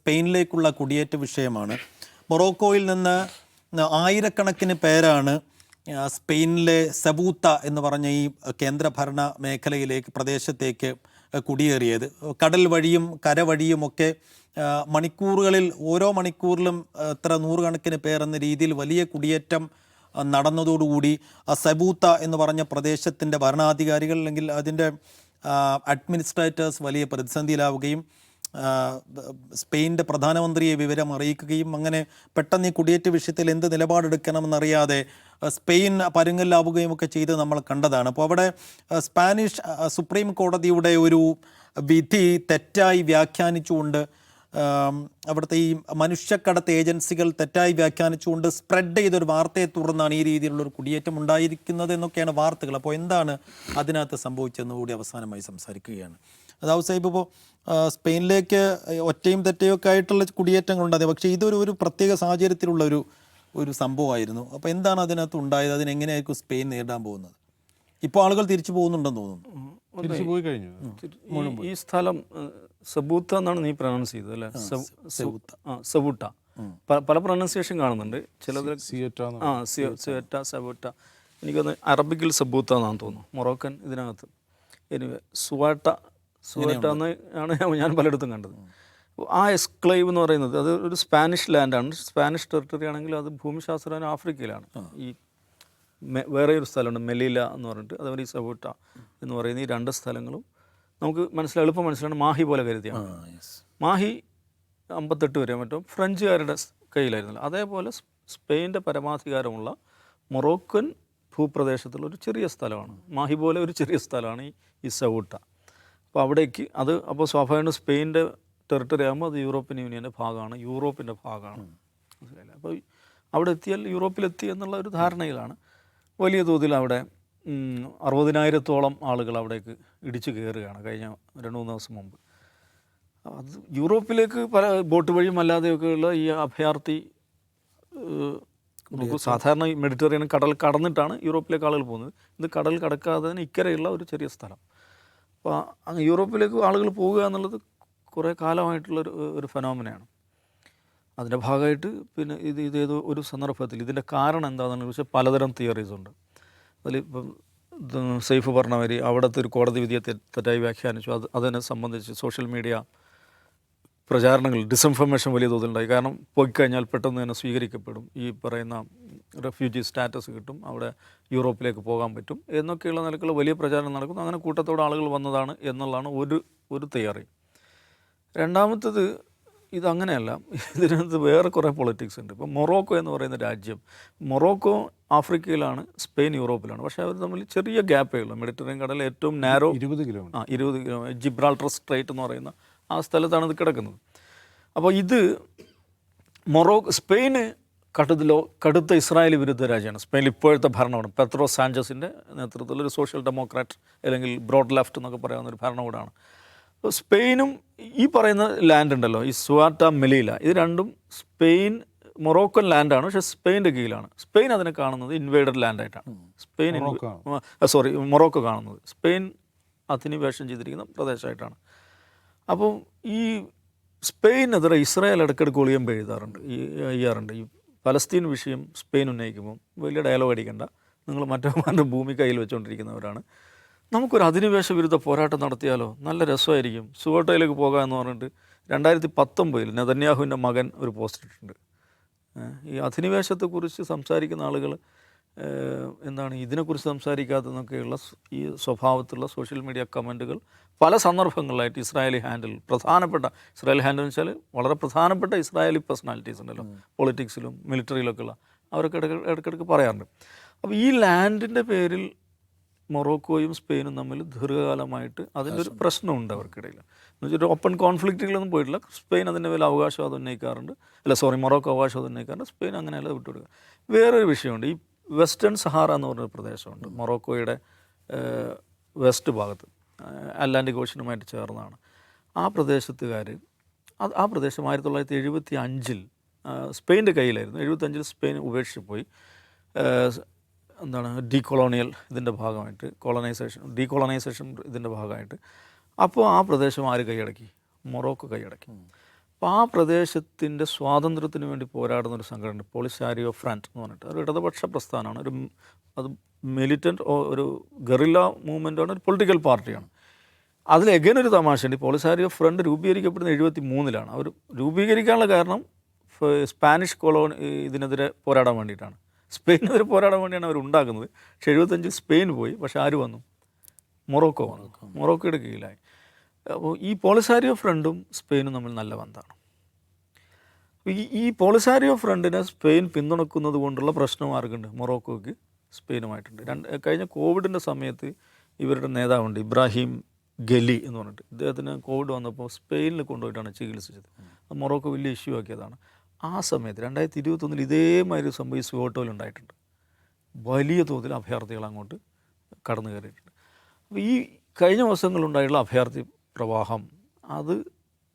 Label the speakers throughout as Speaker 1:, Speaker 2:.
Speaker 1: സ്പെയിനിലേക്കുള്ള കുടിയേറ്റ വിഷയമാണ്. മൊറോക്കോയിൽ നിന്ന് ആയിരക്കണക്കിന് പേരാണ് സ്പെയിനിലെ സെബൂത്ത എന്ന് പറഞ്ഞ ഈ കേന്ദ്രഭരണ മേഖലയിലേക്ക് പ്രദേശത്തേക്ക് കുടിയേറിയത്. കടൽ വഴിയും കര വഴിയുമൊക്കെ മണിക്കൂറുകളിൽ ഓരോ മണിക്കൂറിലും എത്ര നൂറുകണക്കിന് പേർ എന്ന രീതിയിൽ വലിയ കുടിയേറ്റം നടന്നതോടുകൂടി സെബൂത്ത എന്ന് പറഞ്ഞ പ്രദേശത്തിൻ്റെ ഭരണാധികാരികൾ അല്ലെങ്കിൽ അതിൻ്റെ അഡ്മിനിസ്ട്രേറ്റേഴ്സ് വലിയ പ്രതിസന്ധിയിലാവുകയും സ്പെയിൻ്റെ പ്രധാനമന്ത്രിയെ വിവരം അറിയിക്കുകയും അങ്ങനെ പെട്ടെന്ന് ഈ കുടിയേറ്റ വിഷയത്തിൽ എന്ത് നിലപാടെടുക്കണമെന്നറിയാതെ സ്പെയിൻ പരുങ്ങലാവുകയും ഒക്കെ ചെയ്ത് നമ്മൾ കണ്ടതാണ്. അപ്പോൾ അവിടെ സ്പാനിഷ് സുപ്രീം കോടതിയുടെ ഒരു വിധി തെറ്റായി വ്യാഖ്യാനിച്ചുകൊണ്ട് അവിടുത്തെ ഈ മനുഷ്യക്കടത്ത് ഏജൻസികൾ തെറ്റായി വ്യാഖ്യാനിച്ചുകൊണ്ട് സ്പ്രെഡ് ചെയ്തൊരു വാർത്തയെ തുടർന്നാണ് ഈ രീതിയിലുള്ളൊരു കുടിയേറ്റം ഉണ്ടായിരിക്കുന്നത് എന്നൊക്കെയാണ് വാർത്തകൾ. അപ്പോൾ എന്താണ് അതിനകത്ത് സംഭവിച്ചതെന്ന് കൂടി അവസാനമായി സംസാരിക്കുകയാണ്. അതാവ് സാഹിബ്, ഇപ്പോൾ സ്പെയിനിലേക്ക് ഒറ്റയും തെറ്റയും ഒക്കെ ആയിട്ടുള്ള കുടിയേറ്റങ്ങളുണ്ടായത്, പക്ഷേ ഇതൊരു പ്രത്യേക സാഹചര്യത്തിലുള്ള ഒരു സംഭവമായിരുന്നു. അപ്പോൾ എന്താണ് അതിനകത്ത് ഉണ്ടായത്? അതിനെങ്ങനെയായിരിക്കും സ്പെയിൻ നേരിടാൻ പോകുന്നത്? ഇപ്പോൾ ആളുകൾ തിരിച്ചു പോകുന്നുണ്ടെന്ന് തോന്നുന്നു.
Speaker 2: തിരിച്ചു പോയി കഴിഞ്ഞു.
Speaker 3: ഈ സ്ഥലം സെബൂത്ത എന്നാണ് നീ പ്രൊനൗൺസ് ചെയ്തത് അല്ലേ? സെബൂട്ട. പല പ്രൊനൗൺസിയേഷൻ കാണുന്നുണ്ട്. ചിലത് സിയറ്റ, സെബൂട്ട. എനിക്കൊന്ന് അറബിക്കിൽ സെബൂത്ത എന്നാണ് തോന്നുന്നു. മൊറോക്കൻ ഇതിനകത്ത് സുവാട്ട എന്ന് ആണ് ഞാൻ പലയിടത്തും കണ്ടത്. ആ എസ്ക്ലേവ് എന്ന് പറയുന്നത് അത് ഒരു സ്പാനിഷ് ലാൻഡാണ്. സ്പാനിഷ് ടെറിട്ടറി ആണെങ്കിലും അത് ഭൂമിശാസ്ത്രപരമായി ആഫ്രിക്കയിലാണ്. ഈ വേറെ ഒരു സ്ഥലമുണ്ട് മെലീല എന്ന് പറഞ്ഞിട്ട്, അതേപോലെ ഈ സെബൂട്ട എന്ന് പറയുന്ന ഈ രണ്ട് സ്ഥലങ്ങളും നമുക്ക് എളുപ്പം മനസ്സിലാണ്. മാഹി പോലെ കരുതിയാണ്. മാഹി 58 വരെ മറ്റും ഫ്രഞ്ചുകാരുടെ കയ്യിലായിരുന്നല്ലോ. അതേപോലെ സ്പെയിൻ്റെ പരമാധികാരമുള്ള മൊറോക്കൻ ഭൂപ്രദേശത്തുള്ള ഒരു ചെറിയ സ്ഥലമാണ്. മാഹി പോലെ ഒരു ചെറിയ സ്ഥലമാണ് ഈ സെബൂട്ട. അപ്പോൾ അവിടേക്ക് അപ്പോൾ സ്വാഭാവികമായിട്ടും സ്പെയിൻ്റെ ടെറിട്ടറി ആകുമ്പോൾ അത് യൂറോപ്യൻ യൂണിയൻ്റെ ഭാഗമാണ്, യൂറോപ്പിൻ്റെ ഭാഗമാണ്. അപ്പോൾ അവിടെ എത്തിയാൽ യൂറോപ്പിലെത്തി എന്നുള്ള ഒരു ധാരണയിലാണ്. വലിയ തോതിൽ അവിടെ 60,000-ഓളം ആളുകൾ അവിടേക്ക് ഇടിച്ചു കയറുകയാണ് കഴിഞ്ഞ 2-3 ദിവസം മുമ്പ്. അത് യൂറോപ്പിലേക്ക് പല ബോട്ട് വഴിയും അല്ലാതെയൊക്കെയുള്ള ഈ അഭയാർത്ഥി നമുക്ക് സാധാരണ ഈ മെഡിറ്ററേനിയൻ കടൽ കടന്നിട്ടാണ് യൂറോപ്പിലേക്ക് ആളുകൾ പോകുന്നത്. ഇത് കടൽ കടക്കാതെ തന്നെ ഇക്കരെയുള്ള ഒരു ചെറിയ സ്ഥലം. അപ്പോൾ യൂറോപ്പിലേക്ക് ആളുകൾ പോവുക എന്നുള്ളത് കുറേ കാലമായിട്ടുള്ളൊരു ഫെനോമിനയാണ്. അതിൻ്റെ ഭാഗമായിട്ട് പിന്നെ ഇതേതോ ഒരു സന്ദർഭത്തിൽ ഇതിൻ്റെ കാരണം എന്താണെന്ന് ചോദിച്ചാൽ പലതരം തിയറീസ് ഉണ്ട്. അതിൽ ഇപ്പം സൈഫ് പറഞ്ഞ മാതിരി അവിടുത്തെ ഒരു കോടതി വിധിയെ തെറ്റായി വ്യാഖ്യാനിച്ചു. അതിനെ സംബന്ധിച്ച് സോഷ്യൽ മീഡിയ പ്രചാരണങ്ങൾ, ഡിസ്ഇൻഫർമേഷൻ വലിയ തോതിലുണ്ടായി. കാരണം പോയിക്കഴിഞ്ഞാൽ പെട്ടെന്ന് തന്നെ സ്വീകരിക്കപ്പെടും, ഈ പറയുന്ന റെഫ്യൂജി സ്റ്റാറ്റസ് കിട്ടും, അവിടെ യൂറോപ്പിലേക്ക് പോകാൻ പറ്റും എന്നൊക്കെയുള്ള നിലക്കുള്ള വലിയ പ്രചാരണം നടക്കുന്നു. അങ്ങനെ കൂട്ടത്തോടെ ആളുകൾ വന്നതാണ് എന്നുള്ളതാണ് ഒരു തിയറി. രണ്ടാമത്തത് ഇതങ്ങനെയല്ല, ഇതിനകത്ത് വേറെ കുറേ പൊളിറ്റിക്സ് ഉണ്ട്. ഇപ്പോൾ മൊറോക്കോ എന്ന് പറയുന്ന രാജ്യം, മൊറോക്കോ ആഫ്രിക്കയിലാണ്, സ്പെയിൻ യൂറോപ്പിലാണ്. പക്ഷേ അവർ തമ്മിൽ ചെറിയ ഗ്യാപ്പേ ഉള്ളൂ. മെഡിറ്ററേനിയൻ കടലിൽ ഏറ്റവും നാരോ 20 കിലോമീറ്റർ ജിബ്രാൾട്ടർ സ്ട്രൈറ്റ് എന്ന് പറയുന്ന ആ സ്ഥലത്താണ് ഇത് കിടക്കുന്നത്. അപ്പോൾ ഇത് സ്പെയിന് കടുത്ത ഇസ്രായേലി വിരുദ്ധ രാജ്യമാണ്. സ്പെയിനിൽ ഇപ്പോഴത്തെ ഭരണകൂടം പെട്രോ സാഞ്ചസിൻ്റെ നേതൃത്വത്തിൽ ഒരു സോഷ്യൽ ഡെമോക്രാറ്റ് അല്ലെങ്കിൽ ബ്രോഡ് ലെഫ്റ്റ് എന്നൊക്കെ പറയാവുന്ന ഒരു ഭരണകൂടമാണ്. അപ്പോൾ സ്പെയിനും ഈ പറയുന്ന ലാൻഡ് ഉണ്ടല്ലോ, ഈ സുവാട്ട, മെലീല, ഇത് രണ്ടും മൊറോക്കൻ ലാൻഡാണ്. പക്ഷേ സ്പെയിൻ്റെ കീഴിലാണ്. സ്പെയിൻ അതിനെ കാണുന്നത് ഇൻവേഡഡ് ലാൻഡായിട്ടാണ്. മൊറോക്കോ കാണുന്നത് സ്പെയിൻ അധിനിവേശം ചെയ്തിരിക്കുന്ന പ്രദേശമായിട്ടാണ്. അപ്പോൾ ഈ സ്പെയിനെതിരെ ഇസ്രായേൽ ഇടയ്ക്കിടയ്ക്ക് ഒളിയമ്പ് ചെയ്യാറുണ്ട്. ഈ പലസ്തീൻ വിഷയം സ്പെയിൻ ഉന്നയിക്കുമ്പോൾ വലിയ ഡയലോഗ് അടിക്കേണ്ട, നിങ്ങൾ മറ്റേ ഭൂമി കയ്യിൽ വെച്ചുകൊണ്ടിരിക്കുന്നവരാണ്, നമുക്കൊരു അധിനിവേശ വിരുദ്ധ പോരാട്ടം നടത്തിയാലോ, നല്ല രസമായിരിക്കും, സുവോട്ടയിലേക്ക് പോകാം എന്ന് പറഞ്ഞിട്ട് 2019 നെതന്യാഹുവിൻ്റെ മകൻ ഒരു പോസ്റ്റ് ഇട്ടിട്ടുണ്ട്. ഈ അധിനിവേശത്തെക്കുറിച്ച് സംസാരിക്കുന്ന ആളുകൾ എന്താണ് ഇതിനെക്കുറിച്ച് സംസാരിക്കാത്തതെന്നൊക്കെയുള്ള ഈ സ്വഭാവത്തിലുള്ള സോഷ്യൽ മീഡിയ കമൻറ്റുകൾ പല സന്ദർഭങ്ങളിലായിട്ട് ഇസ്രായേലി ഹാൻഡിൽ എന്ന് വെച്ചാൽ വളരെ പ്രധാനപ്പെട്ട ഇസ്രായേലി പേഴ്സണാലിറ്റീസ് ഉണ്ടല്ലോ, പൊളിറ്റിക്സിലും മിലിറ്ററിയിലൊക്കെ ഉള്ള, അവരൊക്കെ ഇടയ്ക്കിടയ്ക്ക് പറയാറുണ്ട്. അപ്പോൾ ഈ ലാൻഡിൻ്റെ പേരിൽ മൊറോക്കോയും സ്പെയിനും തമ്മിൽ ദീർഘകാലമായിട്ട് അതിൻ്റെ ഒരു പ്രശ്നമുണ്ട് അവർക്കിടയിൽ. എന്ന് വെച്ചിട്ട് ഓപ്പൺ കോൺഫ്ലിക്റ്റുകളൊന്നും പോയിട്ടില്ല. സ്പെയിൻ അതിൻ്റെ മേലെ അവകാശവാദം ഉന്നയിക്കാറുണ്ട്, മൊറോക്കോ അവകാശവാദം ഉന്നയിക്കാറുണ്ട്, സ്പെയിൻ അങ്ങനെയല്ല വിട്ടുകൊടുക്കുക. വേറൊരു വിഷയമുണ്ട്, ഈ വെസ്റ്റേൺ സഹാറ എന്ന് പറഞ്ഞൊരു പ്രദേശമുണ്ട് മൊറോക്കോയുടെ വെസ്റ്റ് ഭാഗത്ത്, അറ്റ്ലാന്റിക് ഓഷ്യനുമായിട്ട് ചേർന്നാണ്. ആ പ്രദേശത്തുകാർ ആ പ്രദേശം 1975 സ്പെയിൻ്റെ കയ്യിലായിരുന്നു. 75 സ്പെയിൻ ഉപേക്ഷിച്ച് പോയി. ഡീകൊളോണിയൽ ഇതിൻ്റെ ഭാഗമായിട്ട്, ഡീകൊളനൈസേഷൻ ഇതിൻ്റെ ഭാഗമായിട്ട്. അപ്പോൾ ആ പ്രദേശം ആര് കൈയടക്കി? മൊറോക്കോ കൈയടക്കി. അപ്പോൾ ആ പ്രദേശത്തിൻ്റെ സ്വാതന്ത്ര്യത്തിന് വേണ്ടി പോരാടുന്ന ഒരു സംഘടന പോളിസാരിയോ ഫ്രണ്ട് എന്ന് പറഞ്ഞിട്ട് ഒരു ഇടതുപക്ഷ പ്രസ്ഥാനമാണ്. അത് മിലിറ്റൻറ്റ് ഒരു ഗറില്ല മൂവ്മെൻറ്റാണ്, ഒരു പൊളിറ്റിക്കൽ പാർട്ടിയാണ്. അതിൽ എഗൈൻ ഒരു തമാശയുണ്ട്. പോളിസാരിയോ ഫ്രണ്ട് രൂപീകരിക്കപ്പെടുന്ന 1973 അവർ രൂപീകരിക്കാനുള്ള കാരണം സ്പാനിഷ് ഇതിനെതിരെ പോരാടാൻ വേണ്ടിയിട്ടാണ്, സ്പെയിനെതിരെ പോരാടാൻ വേണ്ടിയാണ് അവർ ഉണ്ടാക്കുന്നത്. പക്ഷേ 75 സ്പെയിൻ പോയി. പക്ഷേ ആര് വന്നു? മൊറോക്കോ വന്നു. മൊറോക്കോയുടെ കീഴിലായി. അപ്പോൾ ഈ പോളിസാരിയോ ഫ്രണ്ടും സ്പെയിനും തമ്മിൽ നല്ല ബന്ധമാണ്. ഈ പോളിസാരിയോ ഫ്രണ്ടിനെ സ്പെയിൻ പിന്തുണക്കുന്നത് കൊണ്ടുള്ള പ്രശ്നം ആർക്കുണ്ട്? മൊറോക്കോയ്ക്ക് സ്പെയിനുമായിട്ടുണ്ട്. കഴിഞ്ഞ കോവിഡിൻ്റെ സമയത്ത് ഇവരുടെ നേതാവുണ്ട് ഇബ്രാഹിം ഗലി എന്ന് പറഞ്ഞിട്ട്. ഇദ്ദേഹത്തിന് കോവിഡ് വന്നപ്പോൾ സ്പെയിനിൽ കൊണ്ടുപോയിട്ടാണ് ചികിത്സിച്ചത്. അത് മൊറോക്കോ വലിയ ഇഷ്യൂ ആക്കിയതാണ്. ആ സമയത്ത് 2021 ഇതേമാതിരി സംഭവം ഈ സുവോട്ടോയിലുണ്ടായിട്ടുണ്ട്. വലിയ തോതിൽ അഭയാർത്ഥികൾ അങ്ങോട്ട് കടന്നു കയറിയിട്ടുണ്ട്. അപ്പോൾ ഈ കഴിഞ്ഞ ദിവസങ്ങളുണ്ടായിട്ടുള്ള അഭയാർത്ഥി പ്രവാഹം അത്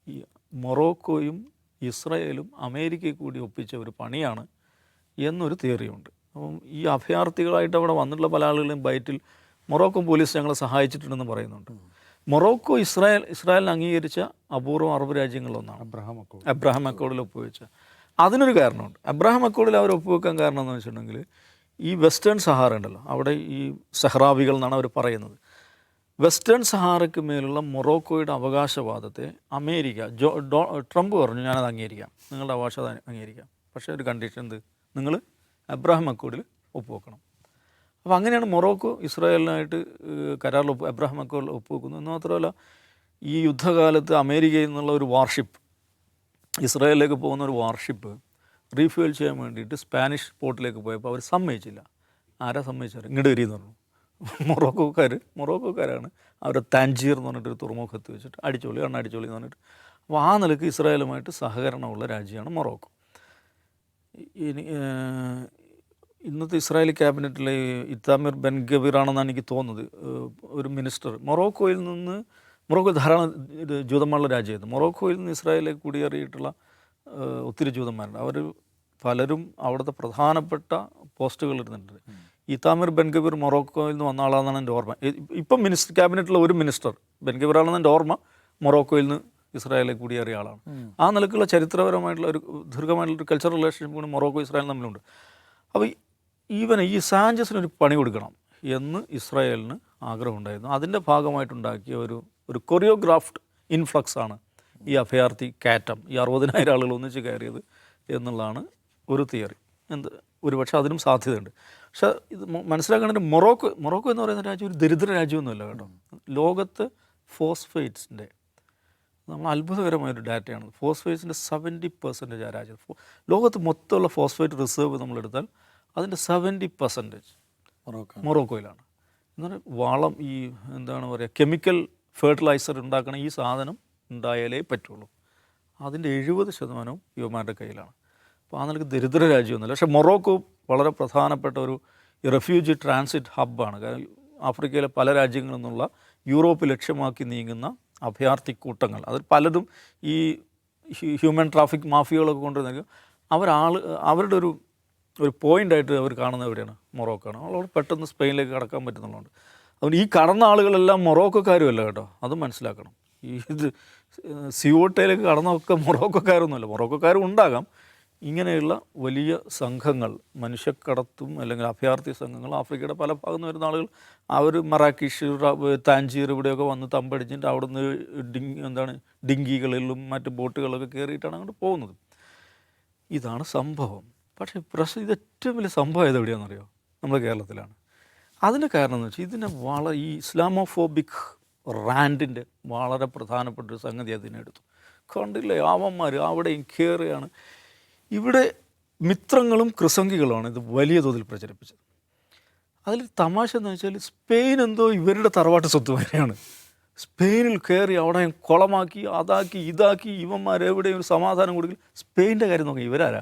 Speaker 3: ഈ മൊറോക്കോയും ഇസ്രായേലും അമേരിക്കയും കൂടി ഒപ്പിച്ച ഒരു പണിയാണ് എന്നൊരു തിയറിയുണ്ട്. അപ്പം ഈ അഭയാർത്ഥികളായിട്ട് അവിടെ വന്നിട്ടുള്ള പല ആളുകളെയും ബൈറ്റിൽ മൊറോക്കോ പോലീസ് ഞങ്ങളെ സഹായിച്ചിട്ടുണ്ടെന്ന് പറയുന്നുണ്ട്. മൊറോക്കോ ഇസ്രായേലിന് അംഗീകരിച്ച അപൂർവം അറബ് രാജ്യങ്ങളിലൊന്നാണ് അബ്രഹാം അക്കോർഡിൽ ഒപ്പുവെച്ച. അതിനൊരു കാരണമുണ്ട്. അബ്രഹാം അക്കോർഡിൽ അവർ ഒപ്പുവെക്കാൻ കാരണം എന്ന് വെച്ചിട്ടുണ്ടെങ്കിൽ ഈ വെസ്റ്റേൺ സഹാറ ഉണ്ടല്ലോ, അവിടെ ഈ സഹ്റാവികൾ എന്നാണ് അവർ പറയുന്നത്. വെസ്റ്റേൺ സഹാറയ്ക്ക് മേലുള്ള മൊറോക്കോയുടെ അവകാശവാദത്തെ അമേരിക്ക ട്രംപ് പറഞ്ഞു ഞാനത് അംഗീകരിക്കാം, നിങ്ങളുടെ അവകാശം അംഗീകരിക്കാം, പക്ഷേ ഒരു കണ്ടീഷൻ എന്ത്? നിങ്ങൾ അബ്രഹാം അക്കോർഡിൽ ഒപ്പുവെക്കണം. അപ്പോൾ അങ്ങനെയാണ് മൊറോക്കോ ഇസ്രായേലിനായിട്ട് കരാറിൽ അബ്രഹാം അക്കോർഡിൽ ഒപ്പുവെക്കുന്നത്. എന്ന് മാത്രമല്ല ഈ യുദ്ധകാലത്ത് അമേരിക്കയിൽ നിന്നുള്ള ഒരു വാർഷിപ്പ്, ഇസ്രായേലിലേക്ക് പോകുന്ന ഒരു വാർഷിപ്പ് റീഫ്യൂൽ ചെയ്യാൻ വേണ്ടിയിട്ട് സ്പാനിഷ് പോർട്ടിലേക്ക് പോയപ്പോൾ അവർ സമ്മതിച്ചില്ല. ആരാ സമ്മതിച്ചാൽ? ഇങ്ങോട്ട് വരിയെന്ന് പറഞ്ഞു. മൊറോക്കോക്കാരാണ് അവരെ താഞ്ചീർ എന്ന് പറഞ്ഞിട്ടൊരു തുറമുഖത്ത് വെച്ചിട്ട് അടിച്ചോളി എന്ന് പറഞ്ഞിട്ട്. അപ്പോൾ ആ നിലയ്ക്ക് ഇസ്രായേലുമായിട്ട് സഹകരണമുള്ള രാജ്യമാണ് മൊറോക്കോ. ഇനി ഇന്നത്തെ ഇസ്രായേലി ക്യാബിനറ്റിലെ ഇത്താമിർ ബെൻ ഗബീർ ആണെന്നാണ് എനിക്ക് തോന്നുന്നത്, ഒരു മിനിസ്റ്റർ. മൊറോക്കോ ധാരാളം ജൂതന്മാരുള്ള രാജ്യമായിരുന്നു. മൊറോക്കോയിൽ നിന്ന് ഇസ്രായേലിലേക്ക് കുടിയേറിയിട്ടുള്ള ഒത്തിരി ജൂതന്മാരുണ്ട്. അവർ പലരും അവിടുത്തെ പ്രധാനപ്പെട്ട പോസ്റ്റുകൾ ഇരുന്നിട്ടുണ്ട്. ഇത്താമിർ ബെൻ ഗബീർ മൊറോക്കോയിൽ നിന്ന് വന്ന ആളാണെന്നാണ് എൻ്റെ ഓർമ്മ. ഇപ്പം ക്യാബിനറ്റിലെ ഒരു മിനിസ്റ്റർ ബെൻ ഗബീർ ആണെന്ന് എൻ്റെ ഓർമ്മ മൊറോക്കോയിൽ നിന്ന് ഇസ്രായേലിലേക്ക് കുടിയേറിയ ആളാണ്. ആ നിലക്കുള്ള ചരിത്രപരമായിട്ടുള്ള ഒരു ദീർഘമായിട്ടുള്ള കൾച്ചറൽ റിലേഷൻഷിപ്പ് കൂടി മൊറോക്കോ ഇസ്രായേൽ തമ്മിലുണ്ട്. അപ്പോൾ ഈ സാഞ്ചസിനൊരു പണി കൊടുക്കണം എന്ന് ഇസ്രായേലിന് ആഗ്രഹമുണ്ടായിരുന്നു. അതിൻ്റെ ഭാഗമായിട്ടുണ്ടാക്കിയ ഒരു കൊറിയോഗ്രാഫ്ഡ് ഇൻഫ്ലക്സ് ആണ് ഈ അഭയാർത്ഥി കയറ്റം, ഈ 60,000 ആളുകൾ ഒന്നിച്ച് കയറിയത് എന്നുള്ളതാണ് ഒരു തിയറി. ഒരുപക്ഷെ അതിനും സാധ്യതയുണ്ട്. പക്ഷേ ഇത് മനസ്സിലാക്കേണ്ടത് മൊറോക്കോ എന്ന് പറയുന്ന രാജ്യം ഒരു ദരിദ്ര രാജ്യമൊന്നുമല്ല കേട്ടോ. ലോകത്ത് ഫോസ്ഫേറ്റ്സിൻ്റെ നമ്മൾ അത്ഭുതകരമായൊരു ഡാറ്റയാണ്. ഫോസ്ഫേറ്റ്സിൻ്റെ 70% ആ രാജ്യത്ത്. ലോകത്ത് മൊത്തമുള്ള ഫോസ്ഫേറ്റ് റിസർവ് നമ്മളെടുത്താൽ അതിൻ്റെ 70% മൊറോക്കോയിലാണ്. എന്ന് പറഞ്ഞാൽ വളം, ഈ എന്താണ് പറയുക, കെമിക്കൽ ഫെർട്ടിലൈസർ ഉണ്ടാക്കണ ഈ സാധനം ഉണ്ടായാലേ പറ്റുള്ളൂ. അതിൻ്റെ 70% യുവമാരുടെ കയ്യിലാണ്. അപ്പോൾ ആ നിലയ്ക്ക് ദരിദ്ര രാജ്യമൊന്നുമില്ല. പക്ഷേ മൊറോക്കോ വളരെ പ്രധാനപ്പെട്ട ഒരു റെഫ്യൂജി ട്രാൻസിറ്റ് ഹബ്ബാണ്. കാരണം ആഫ്രിക്കയിലെ പല രാജ്യങ്ങളിൽ നിന്നുള്ള യൂറോപ്പ് ലക്ഷ്യമാക്കി നീങ്ങുന്ന അഭയാർത്ഥി കൂട്ടങ്ങൾ, അതിൽ പലതും ഈ ഹ്യൂമൻ ട്രാഫിക് മാഫിയകളൊക്കെ കൊണ്ടുവരുന്നെങ്കിൽ അവരുടെ ഒരു പോയിൻ്റായിട്ട് അവർ കാണുന്നത് എവിടെയാണ്? മൊറോക്കോയാണ്. അവളോട് പെട്ടെന്ന് സ്പെയിനിലേക്ക് കടക്കാൻ പറ്റുന്നുള്ളതുകൊണ്ട് അതുകൊണ്ട് ഈ കടന്ന ആളുകളെല്ലാം മൊറോക്കോക്കാരുമല്ല കേട്ടോ, അതും മനസ്സിലാക്കണം. ഇത് സിയോട്ടയിലേക്ക് കടന്നൊക്കെ മൊറോക്കോക്കാരൊന്നുമല്ല. മൊറോക്കോക്കാരും ഉണ്ടാകാം. ഇങ്ങനെയുള്ള വലിയ സംഘങ്ങൾ, മനുഷ്യക്കടത്തും അല്ലെങ്കിൽ അഭയാർത്ഥി സംഘങ്ങൾ ആഫ്രിക്കയുടെ പല ഭാഗത്തു നിന്ന് വരുന്ന ആളുകൾ അവർ മറാക്കിഷ്, താഞ്ചീർ ഇവിടെയൊക്കെ വന്ന് തമ്പടിച്ചിട്ട് അവിടുന്ന് ഡിങ്കികളിലും മറ്റ് ബോട്ടുകളൊക്കെ കയറിയിട്ടാണ് അങ്ങോട്ട് പോകുന്നത്. ഇതാണ് സംഭവം. പക്ഷേ ഇത് ഏറ്റവും വലിയ സംഭവം എവിടെയാണെന്നറിയോ? നമ്മുടെ കേരളത്തിലാണ്. അതിന് കാരണം എന്ന് വെച്ചാൽ ഇതിനെ ഈ ഇസ്ലാമോഫോബിക് റാൻഡിൻ്റെ വളരെ പ്രധാനപ്പെട്ടൊരു സംഗതി അതിനെടുത്തു. കണ്ടില്ലേ, അവന്മാർ അവിടെയും കയറുകയാണ്. ഇവിടെ മിത്രങ്ങളും ക്രിസംഗികളുമാണ് ഇത് വലിയ തോതിൽ പ്രചരിപ്പിച്ചത്. അതിൽ തമാശ എന്ന് വെച്ചാൽ സ്പെയിൻ എന്തോ ഇവരുടെ തറവാട്ട് സ്വത്ത് വരെയാണ്. സ്പെയിനിൽ കയറി അവിടെ കുളമാക്കി, അതാക്കി, ഇതാക്കി, ഇവന്മാരെവിടെയും ഒരു സമാധാനം കൊടുക്കില്ല. സ്പെയിൻ്റെ കാര്യം നോക്കാം, ഇവരാരാ?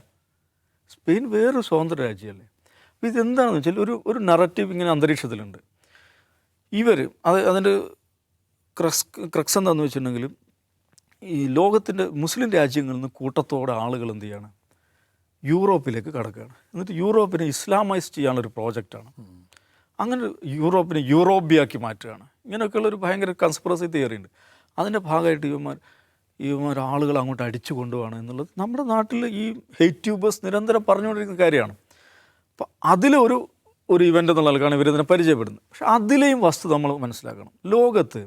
Speaker 3: സ്പെയിൻ വേറൊരു സ്വതന്ത്ര രാജ്യമല്ലേ. അപ്പോൾ ഇതെന്താണെന്ന് വെച്ചാൽ ഒരു നറേറ്റീവ് ഇങ്ങനെ അന്തരീക്ഷത്തിലുണ്ട്. അതിൻ്റെ ക്രക്സ് എന്താണെന്ന് വെച്ചിട്ടുണ്ടെങ്കിൽ ഈ ലോകത്തിൻ്റെ മുസ്ലിം രാജ്യങ്ങളിൽ നിന്ന് കൂട്ടത്തോടെ ആളുകൾ എന്ത് ചെയ്യാണ്? യൂറോപ്പിലേക്ക് കടക്കുകയാണ്. എന്നിട്ട് യൂറോപ്പിനെ ഇസ്ലാമൈസ് ചെയ്യാനുള്ളൊരു പ്രോജക്റ്റാണ്. അങ്ങനെ യൂറോപ്പിനെ യൂറോപ്യാക്കി മാറ്റുകയാണ്. ഇങ്ങനെയൊക്കെയുള്ളൊരു ഭയങ്കര കൺസ്പിറസി തിയറി ഉണ്ട്. അതിൻ്റെ ഭാഗമായിട്ട് ഈ ആളുകൾ അങ്ങോട്ട് അടിച്ചു കൊണ്ടുപോകണം എന്നുള്ളത് നമ്മുടെ നാട്ടിൽ ഈ ഹെയ്റ്റ് ട്യൂബേഴ്സ് നിരന്തരം പറഞ്ഞുകൊണ്ടിരിക്കുന്ന കാര്യമാണ്. അപ്പോൾ അതിലൊരു ഇവൻ്റ് എന്നുള്ള ആൾക്കാണ് ഇവരിതിനെ പരിചയപ്പെടുന്നത്. പക്ഷെ അതിലെയും വസ്തുത നമ്മൾ മനസ്സിലാക്കണം. ലോകത്ത്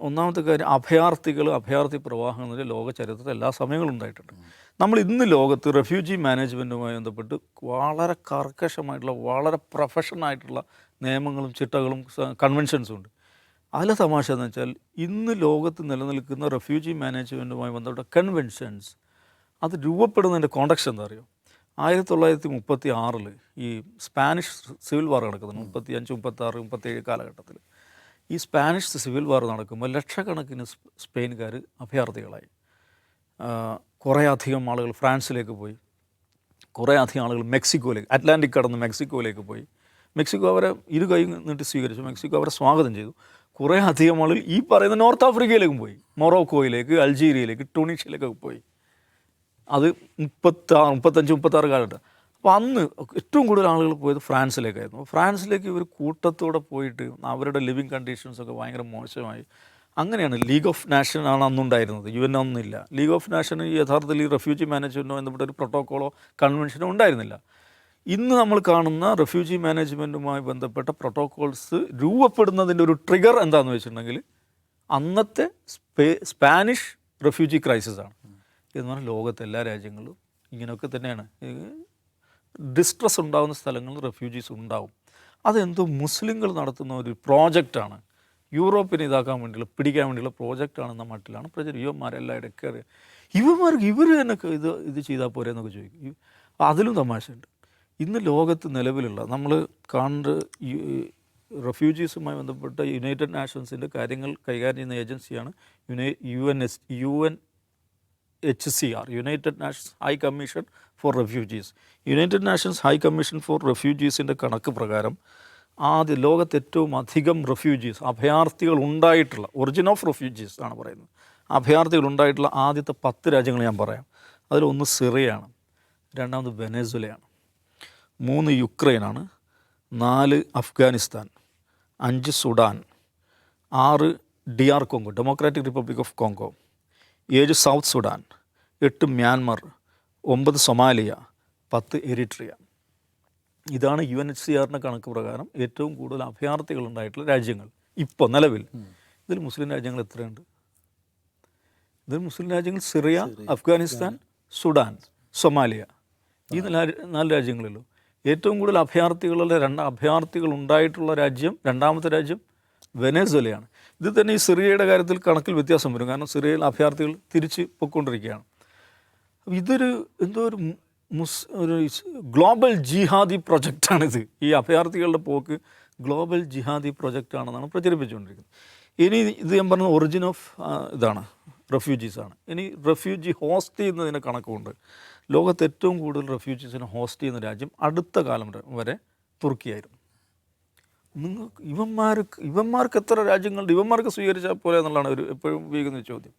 Speaker 3: ഒന്നാമത്തെ കാര്യം അഭയാർത്ഥി പ്രവാഹം എന്നൊരു ലോക ചരിത്രത്തിൽ എല്ലാ സമയങ്ങളും ഉണ്ടായിട്ടുണ്ട്. നമ്മൾ ഇന്ന് ലോകത്ത് റെഫ്യൂജി മാനേജ്മെൻറ്റുമായി ബന്ധപ്പെട്ട് വളരെ കർക്കശമായിട്ടുള്ള വളരെ പ്രൊഫഷണലായിട്ടുള്ള നിയമങ്ങളും ചിട്ടകളും കൺവെൻഷൻസും ഉണ്ട്. അതിലെ തമാശ എന്ന് വെച്ചാൽ ഇന്ന് ലോകത്ത് നിലനിൽക്കുന്ന റെഫ്യൂജി മാനേജ്മെൻറ്റുമായി ബന്ധപ്പെട്ട കൺവെൻഷൻസ് അത് രൂപപ്പെടുന്നതിൻ്റെ കോണ്ടക്സ്റ്റ് എന്താ അറിയോ? 1936 ഈ സ്പാനിഷ് സിവിൽ വാർ നടക്കുന്നത് 35, 36, 37 കാലഘട്ടത്തിൽ ഈ സ്പാനിഷ് സിവിൽ വാർ നടക്കുമ്പോൾ ലക്ഷക്കണക്കിന് സ്പെയിൻകാർ അഭയാർത്ഥികളായി. കുറേ അധികം ആളുകൾ ഫ്രാൻസിലേക്ക് പോയി, കുറേ അധികം ആളുകൾ മെക്സിക്കോയിലേക്ക്, അറ്റ്ലാന്റിക് കടന്ന് മെക്സിക്കോയിലേക്ക് പോയി. മെക്സിക്കോ അവരെ ഇരു കൈ നീട്ടി സ്വീകരിച്ചു, മെക്സിക്കോ അവരെ സ്വാഗതം ചെയ്തു. കുറേ അധികം ആളുകൾ ഈ പറയുന്ന നോർത്ത് ആഫ്രിക്കയിലേക്കും പോയി, മൊറോക്കോയിലേക്ക്, അൾജീരിയയിലേക്ക്, ട്യൂണീഷ്യയിലേക്കൊക്കെ പോയി. അത് 35, 36 കാലഘട്ടം. അപ്പോൾ അന്ന് ഏറ്റവും കൂടുതൽ ആളുകൾ പോയത് ഫ്രാൻസിലേക്കായിരുന്നു. ഫ്രാൻസിലേക്ക് ഇവർ കൂട്ടത്തോടെ പോയിട്ട് അവരുടെ ലിവിങ് കണ്ടീഷൻസൊക്കെ ഭയങ്കര മോശമായി. അങ്ങനെയാണ് ലീഗ് ഓഫ് നാഷൻ ആണ് അന്നുണ്ടായിരുന്നത്, UN ഒന്നുമില്ല. ലീഗ് ഓഫ് നാഷൻ യഥാർത്ഥത്തിൽ ഈ റെഫ്യൂജി മാനേജ്മെൻറ്റോ ബന്ധപ്പെട്ട ഒരു പ്രോട്ടോക്കോളോ കൺവെൻഷനോ ഉണ്ടായിരുന്നില്ല. ഇന്ന് നമ്മൾ കാണുന്ന റെഫ്യൂജി മാനേജ്മെൻറ്റുമായി ബന്ധപ്പെട്ട പ്രോട്ടോക്കോൾസ് രൂപപ്പെടുന്നതിൻ്റെ ഒരു ട്രിഗർ എന്താണെന്ന് വെച്ചിട്ടുണ്ടെങ്കിൽ അന്നത്തെ സ്പാനിഷ് റെഫ്യൂജി ക്രൈസിസ് ആണ്. എന്ന് പറഞ്ഞാൽ ലോകത്തെ എല്ലാ രാജ്യങ്ങളിലും ഇങ്ങനെയൊക്കെ തന്നെയാണ്. ഡിസ്ട്രസ് ഉണ്ടാകുന്ന സ്ഥലങ്ങളിൽ റെഫ്യൂജീസ് ഉണ്ടാവും. അതെന്തോ മുസ്ലിങ്ങൾ നടത്തുന്ന ഒരു പ്രോജക്റ്റാണ്, യൂറോപ്പിനെ ഇതാക്കാൻ വേണ്ടിയുള്ള പിടിക്കാൻ വേണ്ടിയുള്ള പ്രോജക്റ്റാണെന്ന മട്ടിലാണ് പ്രചരിക്കും. യുവന്മാരെല്ലാം ഇടയ്ക്ക് ഇവർ തന്നെ ഇത് ചെയ്താൽ പോരെ എന്നൊക്കെ ചോദിക്കും. അതിലും തമാശയുണ്ട്. ഇന്ന് ലോകത്ത് നിലവിലുള്ള നമ്മൾ കാണുന്ന റെഫ്യൂജീസുമായി ബന്ധപ്പെട്ട യുണൈറ്റഡ് നാഷൻസിൻ്റെ കാര്യങ്ങൾ കൈകാര്യം ചെയ്യുന്ന ഏജൻസിയാണ് UNHCR, United Nations High Commission for Refugees. United Nations High Commission for റെഫ്യൂജീസിൻ്റെ കണക്ക് പ്രകാരം ലോകത്ത് ഏറ്റവും അധികം റെഫ്യൂജീസ്, അഭയാർത്ഥികൾ ഉണ്ടായിട്ടുള്ള, ഒറിജിൻ ഓഫ് റെഫ്യൂജീസ് ആണ് പറയുന്നത്, അഭയാർത്ഥികൾ ഉണ്ടായിട്ടുള്ള ആദ്യത്തെ 10 രാജ്യങ്ങൾ ഞാൻ പറയാം. അതിലൊന്ന് സിറിയയാണ്, രണ്ടാമത് വെനസ്വേലയാണ്, 3 യുക്രൈനാണ്, 4 Afghanistan, 5 Sudan, 6 DR Congo, democratic republic of Congo, 7 south Sudan, 8 Myanmar, 9 Somalia, 10 എരിട്രിയ. ഇതാണ് UNHCRൻ്റെ കണക്ക് പ്രകാരം ഏറ്റവും കൂടുതൽ അഭയാർത്ഥികൾ ഉണ്ടായിട്ടുള്ള രാജ്യങ്ങൾ ഇപ്പോൾ നിലവിൽ. ഇതിൽ മുസ്ലിം രാജ്യങ്ങൾ എത്രയുണ്ട്? ഇതിൽ മുസ്ലിം രാജ്യങ്ങൾ സിറിയ, അഫ്ഗാനിസ്ഥാൻ, സുഡാൻ, സൊമാലിയ, ഈ 4 രാജ്യങ്ങളിലോ. ഏറ്റവും കൂടുതൽ അഭയാർത്ഥികൾ ഉണ്ടായിട്ടുള്ള രാജ്യം, രണ്ടാമത്തെ രാജ്യം വെനസ്വേലയാണ്. ഇത് തന്നെ ഈ സിറിയയുടെ കാര്യത്തിൽ കണക്കിൽ വ്യത്യാസം വരും, കാരണം സിറിയയിൽ അഭയാർത്ഥികൾ തിരിച്ച് പൊയ്ക്കൊണ്ടിരിക്കുകയാണ്. ഇതൊരു ഒരു ഗ്ലോബൽ ജിഹാദി പ്രൊജക്റ്റാണിത്. ഈ അഭയാർത്ഥികളുടെ പോക്ക് ഗ്ലോബൽ ജിഹാദി പ്രൊജക്റ്റാണെന്നാണ് പ്രചരിപ്പിച്ചുകൊണ്ടിരിക്കുന്നത്. ഇനി ഇത് ഞാൻ പറഞ്ഞ ഒറിജിൻ ഓഫ് ഇതാണ്, റെഫ്യൂജീസാണ്. ഇനി റെഫ്യൂജി ഹോസ്റ്റ് ചെയ്യുന്നതിൻ്റെ കണക്കുണ്ട്. ലോകത്ത് ഏറ്റവും കൂടുതൽ റെഫ്യൂജീസിനെ ഹോസ്റ്റ് ചെയ്യുന്ന രാജ്യം അടുത്ത കാലം വരെ തുർക്കിയായിരുന്നു. നിങ്ങൾക്ക് ഇവന്മാർക്ക് എത്ര രാജ്യങ്ങളുണ്ട്, ഇവന്മാർക്ക് സ്വീകരിച്ചാൽ പോലെ എന്നുള്ളതാണ് ഒരു എപ്പോഴും ഉപയോഗിക്കുന്ന ചോദ്യം.